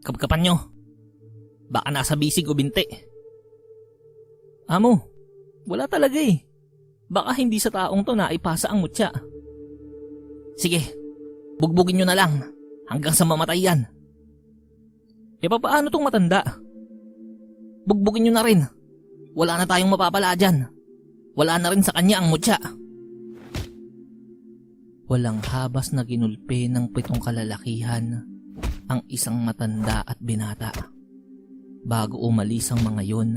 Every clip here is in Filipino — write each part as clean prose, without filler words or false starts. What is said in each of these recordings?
Kapkapan nyo. Baka nasa bisig o binti. Amo, wala talaga eh. Baka hindi sa taong to naipasa ang mutya. Sige, bugbugin nyo na lang hanggang sa mamatay yan. E papaano tong matanda? Bugbugin nyo na rin. Wala na tayong mapapala dyan. Wala na rin sa kanya ang mutya. Walang habas na ginulpe ng 7 kalalakihan ang isang matanda at binata. Bago umalis ang mga yun,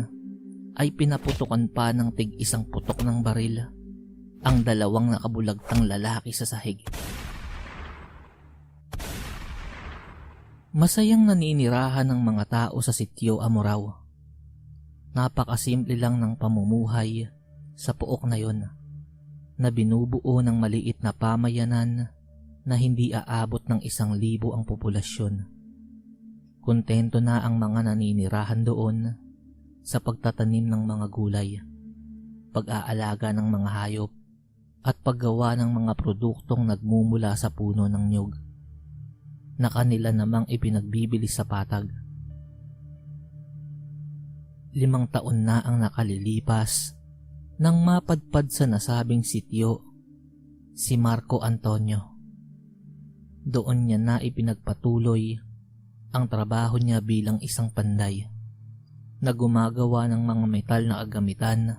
ay pinaputukan pa ng tig-isang putok ng baril ang 2 nakabulagtang lalaki sa sahig. Masayang naninirahan ng mga tao sa Sitio Amurao. Napakasimple lang ng pamumuhay sa pook na yon, na binubuo ng maliit na pamayanan na hindi aabot ng 1,000 ang populasyon. Kontento na ang mga naninirahan doon sa pagtatanim ng mga gulay, pag-aalaga ng mga hayop, at paggawa ng mga produktong nagmumula sa puno ng nyug, na kanila namang ipinagbibili sa patag. 5 taon na ang nakalilipas nang mapadpad sa nasabing sityo si Marco Antonio. Doon niya na ipinagpatuloy ang trabaho niya bilang isang panday na gumagawa ng mga metal na kagamitan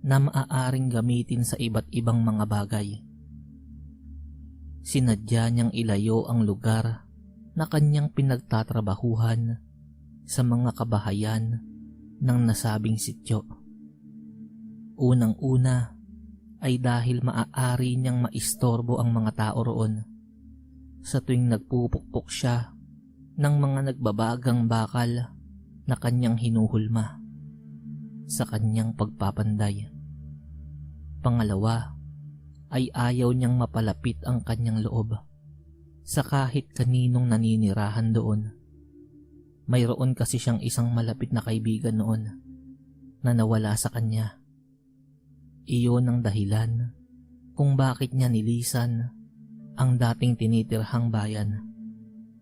na maaaring gamitin sa iba't ibang mga bagay. Sinadya niyang ilayo ang lugar na kanyang pinagtatrabahuhan sa mga kabahayan ng nasabing sityo. Unang-una ay dahil maaari niyang maistorbo ang mga tao roon sa tuwing nagpupukpok siya ng mga nagbabagang bakal na kanyang hinuhulma sa kanyang pagpapanday. Pangalawa ay ayaw niyang mapalapit ang kanyang loob sa kahit kaninong naninirahan doon. Mayroon kasi siyang isang malapit na kaibigan noon na nawala sa kanya. Iyon ang dahilan kung bakit niya nilisan ang dating tinitirhang bayan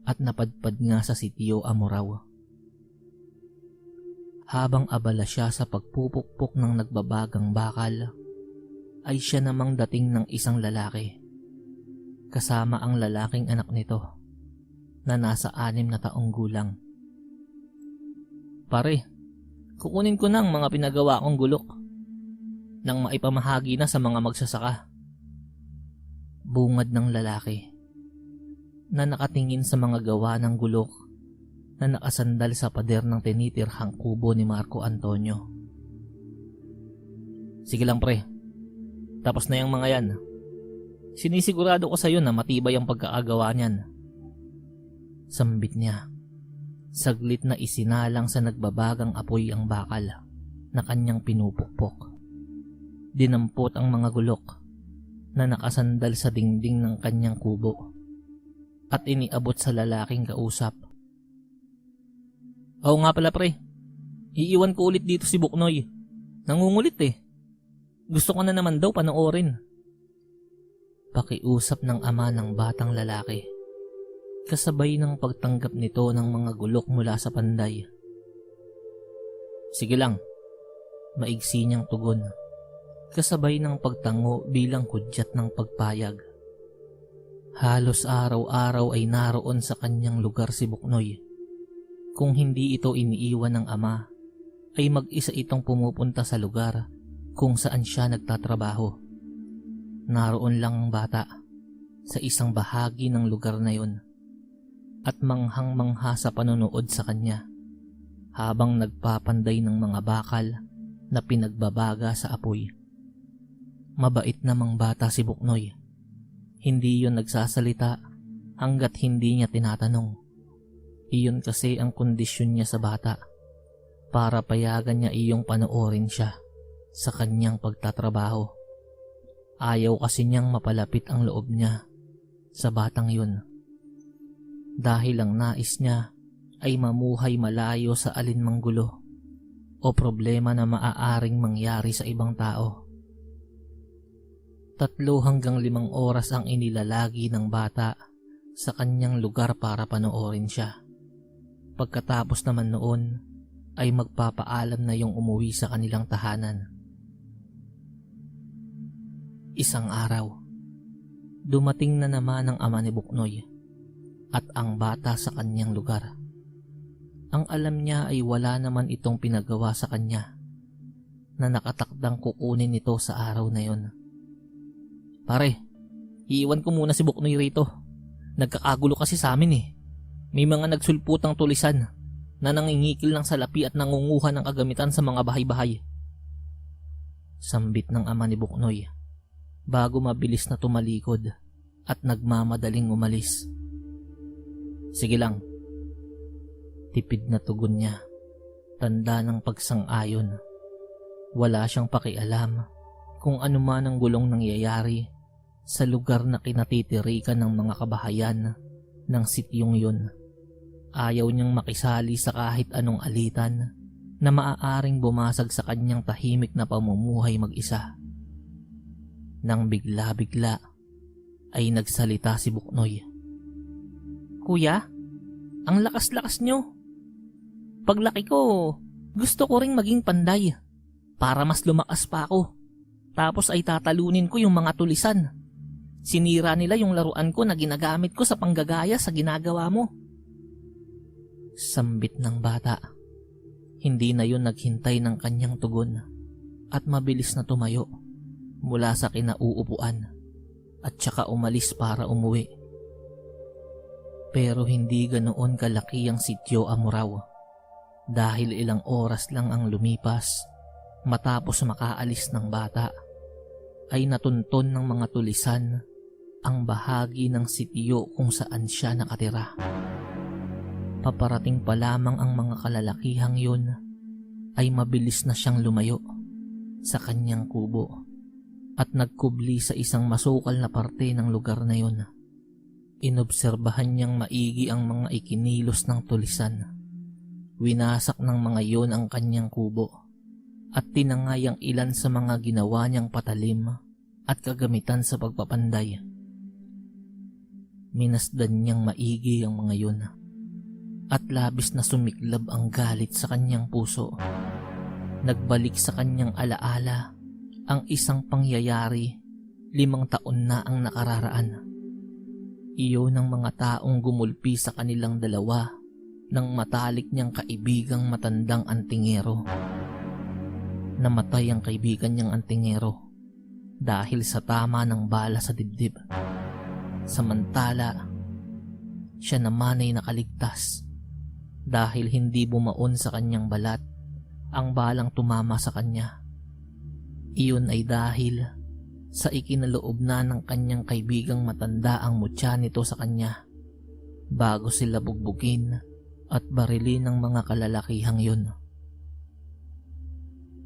at napadpad nga sa Sitio Amurao. Habang abala siya sa pagpupukpok ng nagbabagang bakal, ay siya namang dating ng isang lalaki, kasama ang lalaking anak nito na nasa 6 na taong gulang. Pare, kukunin ko na ang mga pinagawa kong gulok nang maipamahagi na sa mga magsasaka. Bungad ng lalaki na nakatingin sa mga gawa ng gulok na nakasandal sa pader ng tinitirhang kubo ni Marco Antonio. Sige lang pre, tapos na yung mga yan. Sinisigurado ko sa'yo na matibay ang pagkakagawa niyan. Sambit niya. Saglit na isinalang sa nagbabagang apoy ang bakal na kanyang pinupukpok. Dinampot ang mga gulok na nakasandal sa dingding ng kanyang kubo at iniabot sa lalaking kausap. Oo nga pala pre, iiwan ko ulit dito si Buknoy. Nangungulit eh. Gusto ko na naman daw panoorin. Pakiusap ng ama ng batang lalaki, kasabay ng pagtanggap nito ng mga gulok mula sa panday. Sige lang, maigsi niyang tugon, kasabay ng pagtango bilang hudyat ng pagpayag. Halos araw-araw ay naroon sa kanyang lugar si Buknoy. Kung hindi ito iniiwan ng ama, ay mag-isa itong pumupunta sa lugar kung saan siya nagtatrabaho. Naroon lang ang bata sa isang bahagi ng lugar na yon at manghang-mangha sa panonood sa kanya habang nagpapanday ng mga bakal na pinagbabaga sa apoy. Mabait namang bata si Buknoy. Hindi yon nagsasalita hanggat hindi niya tinatanong. Iyon kasi ang kondisyon niya sa bata para payagan niya iyong panoorin siya sa kanyang pagtatrabaho. Ayaw kasi niyang mapalapit ang loob niya sa batang yun dahil ang nais niya ay mamuhay malayo sa alinmang gulo o problema na maaaring mangyari sa ibang tao. 3 hanggang 5 oras ang inilalagi ng bata sa kanyang lugar para panoorin siya. Pagkatapos naman noon ay magpapaalam na yung umuwi sa kanilang tahanan. Isang araw, dumating na naman ang ama ni Buknoy at ang bata sa kanyang lugar. Ang alam niya ay wala naman itong pinagawa sa kanya na nakatakdang kukunin nito sa araw na yon. Pare, iiwan ko muna si Buknoy rito. Nagkakagulo kasi sa amin eh. May mga nagsulputang tulisan na nangingikil ng salapi at nangunguha ng kagamitan sa mga bahay-bahay. Sambit ng ama ni Buknoy bago mabilis na tumalikod at nagmamadaling umalis. Sige lang. Tipid na tugon niya, tanda ng pagsang-ayon. Wala siyang pakialam kung ano man ang gulong nangyayari sa lugar na kinatitirikan ng mga kabahayan ng sityong yun. Ayaw niyang makisali sa kahit anong alitan na maaaring bumasag sa kanyang tahimik na pamumuhay mag-isa. Nang bigla-bigla ay nagsalita si Buknoy. Kuya, ang lakas-lakas niyo. Paglaki ko, gusto ko ring maging panday para mas lumakas pa ako. Tapos ay tatalunin ko yung mga tulisan. Sinira nila yung laruan ko na ginagamit ko sa panggagaya sa ginagawa mo. Sambit ng bata. Hindi na yun naghintay ng kanyang tugon at mabilis na tumayo mula sa kinauupuan at saka umalis para umuwi. Pero hindi ganoon kalaki ang sityo Amuraw dahil ilang oras lang ang lumipas matapos makaalis ng bata ay natunton ng mga tulisan ang bahagi ng sityo kung saan siya nakatira. Paparating pa lamang ang mga kalalakihang yun ay mabilis na siyang lumayo sa kanyang kubo at nagkubli sa isang masukal na parte ng lugar na yun. Inobserbahan niyang maigi ang mga ikinilos ng tulisan. Winasak ng mga yun ang kanyang kubo at tinangay ang ilan sa mga ginawa niyang patalim at kagamitan sa pagpapanday. Minasdan niyang maigi ang mga yun at labis na sumiklab ang galit sa kanyang puso. Nagbalik sa kanyang alaala ang isang pangyayari 5 taon na ang nakararaan. Iyon ang mga taong gumulpi sa kanilang dalawa ng matalik niyang kaibigang matandang antingero. Namatay ang kaibigan niyang antingero dahil sa tama ng bala sa dibdib. Samantala, siya naman ay nakaligtas dahil hindi bumaon sa kanyang balat ang balang tumama sa kanya. Iyon ay dahil sa ikinaloob na ng kanyang kaibigang matanda ang mutya nito sa kanya bago sila bugbugin at barilin ng mga kalalakihang yun.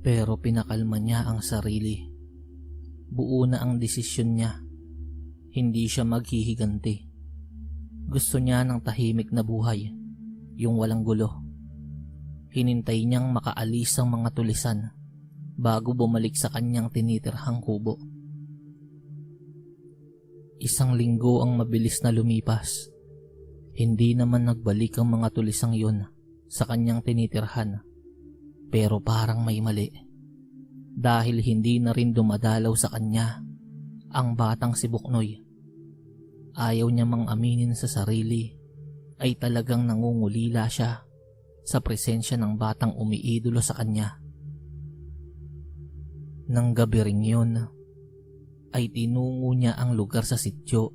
Pero pinakalma niya ang sarili. Buo na ang desisyon niya. Hindi siya maghihiganti. Gusto niya ng tahimik na buhay, yung walang gulo. Hinintay niyang makaalis ang mga tulisan bago bumalik sa kanyang tinitirhang kubo. 1 linggo ang mabilis na lumipas. Hindi naman nagbalik ang mga tulisang yun sa kanyang tinitirhan. Pero parang may mali. Dahil hindi na rin dumadalaw sa kanya ang batang si Buknoy. Ayaw niya mang aminin sa sarili ay talagang nangungulila siya sa presensya ng batang umiidolo sa kanya. Nang gabi ring yun, ay tinungo niya ang lugar sa sityo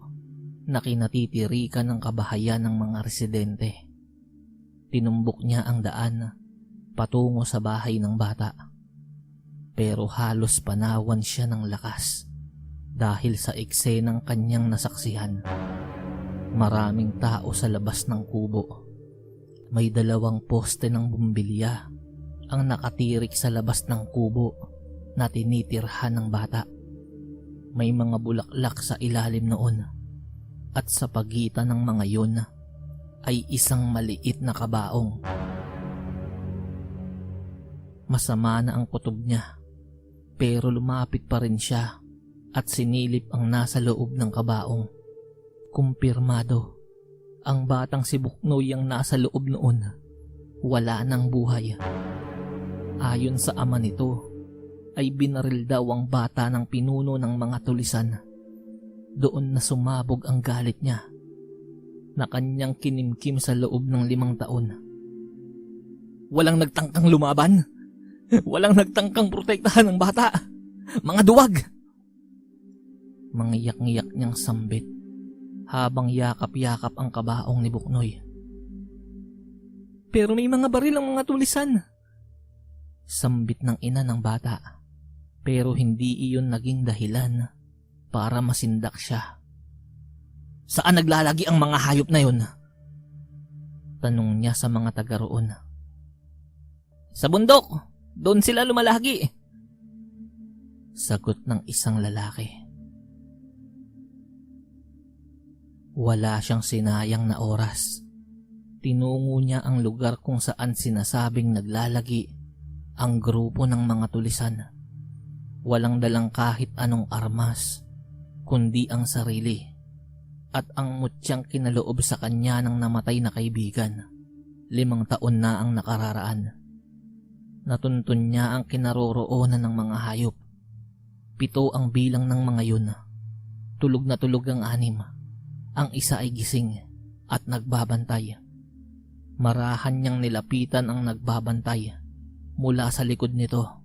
na kinatitirikan ng kabahayan ng mga residente. Tinumbok niya ang daan patungo sa bahay ng bata. Pero halos panawan siya ng lakas dahil sa eksenang kanyang nasaksihan. Maraming tao sa labas ng kubo. May 2 poste ng bumbilya ang nakatirik sa labas ng kubo na tinitirhan ng bata. May mga bulaklak sa ilalim noon at sa pagitan ng mga yun ay isang maliit na kabaong. Masama na ang kutob niya pero lumapit pa rin siya at sinilip ang nasa loob ng kabaong. Kumpirmado, ang batang si Buknoy ang nasa loob noon. wala ng buhay. Ayon sa ama nito, ay binaril daw ang bata ng pinuno ng mga tulisan. Doon na sumabog ang galit niya na kanyang kinimkim sa loob ng 5 taon. Walang nagtangkang lumaban. Walang nagtangkang protektahan ng bata. Mga duwag! Mangiyak-ngiyak niyang sambit habang yakap-yakap ang kabaong ni Buknoy. Pero may mga baril ang mga tulisan. Sambit ng ina ng bata. Pero hindi iyon naging dahilan para masindak siya. Saan naglalagi ang mga hayop na yun? Tanong niya sa mga taga roon. Sa bundok, doon sila lumalagi. Sagot ng isang lalaki. Wala siyang sinayang na oras. Tinungo niya ang lugar kung saan sinasabing naglalagi ang grupo ng mga tulisan. Walang dalang kahit anong armas, kundi ang sarili at ang mutyang kinaloob sa kanya ng namatay na kaibigan. 5 taon na ang nakararaan. Natuntun niya ang kinaroroonan ng mga hayop. 7 ang bilang ng mga yun. Tulog na tulog ang 6. Ang isa ay gising at nagbabantay. Marahan niyang nilapitan ang nagbabantay mula sa likod nito.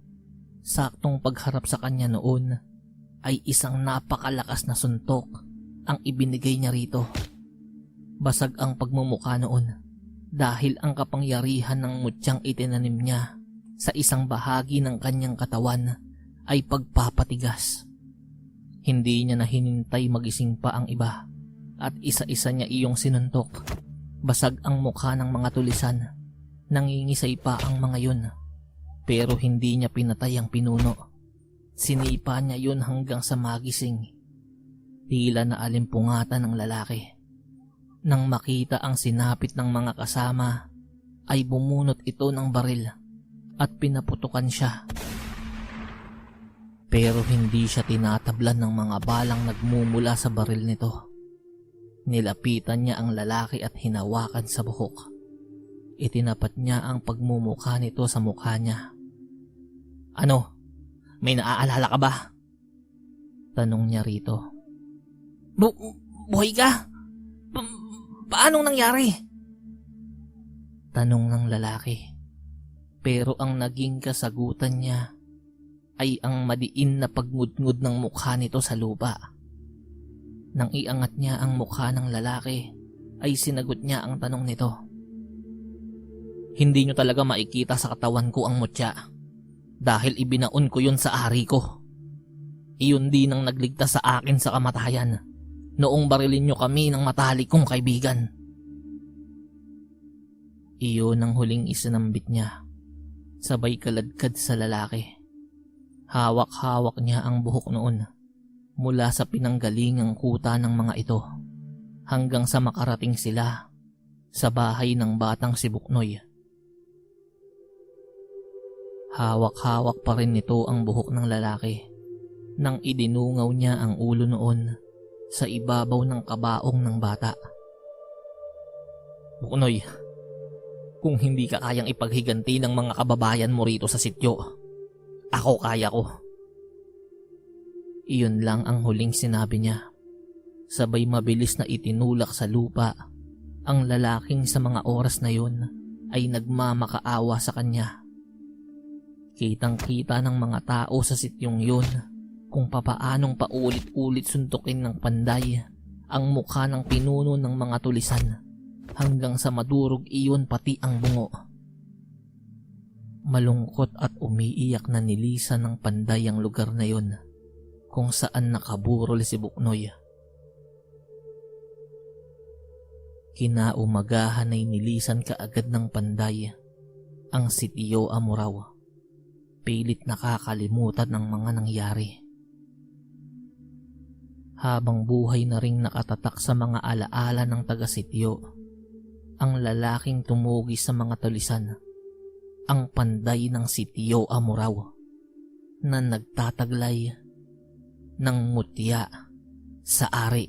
Saktong pagharap sa kanya noon ay isang napakalakas na suntok ang ibinigay niya rito. Basag ang pagmumukha noon dahil ang kapangyarihan ng mutyang itinanim niya sa isang bahagi ng kanyang katawan ay pagpapatigas. Hindi niya na hinintay magising pa ang iba at isa-isa niya iyong sinuntok. Basag ang mukha ng mga tulisan. Nangingisay pa ang mga yun. Pero hindi niya pinatay ang pinuno. Sinipa niya yun hanggang sa magising. Tila na alimpungatan ng lalaki. Nang makita ang sinapit ng mga kasama, ay bumunot ito ng baril at pinaputukan siya. Pero hindi siya tinatablan ng mga balang nagmumula sa baril nito. Nilapitan niya ang lalaki at hinawakan sa buhok. Itinapat niya ang pagmumukha nito sa mukha niya. Ano? May naaalala ka ba? Tanong niya rito. Buhay ka? Paanong nangyari? Tanong ng lalaki. Pero ang naging kasagutan niya ay ang madiin na pagngudngud ng mukha nito sa lupa. Nang iangat niya ang mukha ng lalaki, ay sinagot niya ang tanong nito. Hindi niyo talaga makikita sa katawan ko ang mutya dahil ibinaon ko yun sa ari ko. Iyon din ang nagligtas sa akin sa kamatayan noong barilin niyo kami ng matalik kong kaibigan. Iyon ang huling isinambit niya, sabay kaladkad sa lalaki. Hawak-hawak niya ang buhok noon mula sa pinanggalingang kuta ng mga ito hanggang sa makarating sila sa bahay ng batang si Buknoy. Hawak-hawak pa rin nito ang buhok ng lalaki nang idinungaw niya ang ulo noon sa ibabaw ng kabaong ng bata. Buknoy, kung hindi ka kayang ipaghiganti ng mga kababayan mo rito sa sityo, ako kaya ko. Iyon lang ang huling sinabi niya. Sabay mabilis na itinulak sa lupa ang lalaking sa mga oras na yun ay nagmamakaawa sa kanya. Kitang-kita ng mga tao sa sityong yun kung papaanong paulit-ulit suntukin ng panday ang mukha ng pinuno ng mga tulisan hanggang sa madurog iyon pati ang bungo. Malungkot at umiiyak na nilisan ng panday ang lugar na yun kung saan nakaburol si Buknoy. Kinaumagahan ay nilisan kaagad ng panday ang sitio Amurao. Pilit nakakalimutan ng mga nangyari. Habang buhay na ring nakatatak sa mga alaala ng taga-sityo, ang lalaking tumugi sa mga tulisan, ang panday ng sitio Amurao na nagtataglay ng mutya sa ari.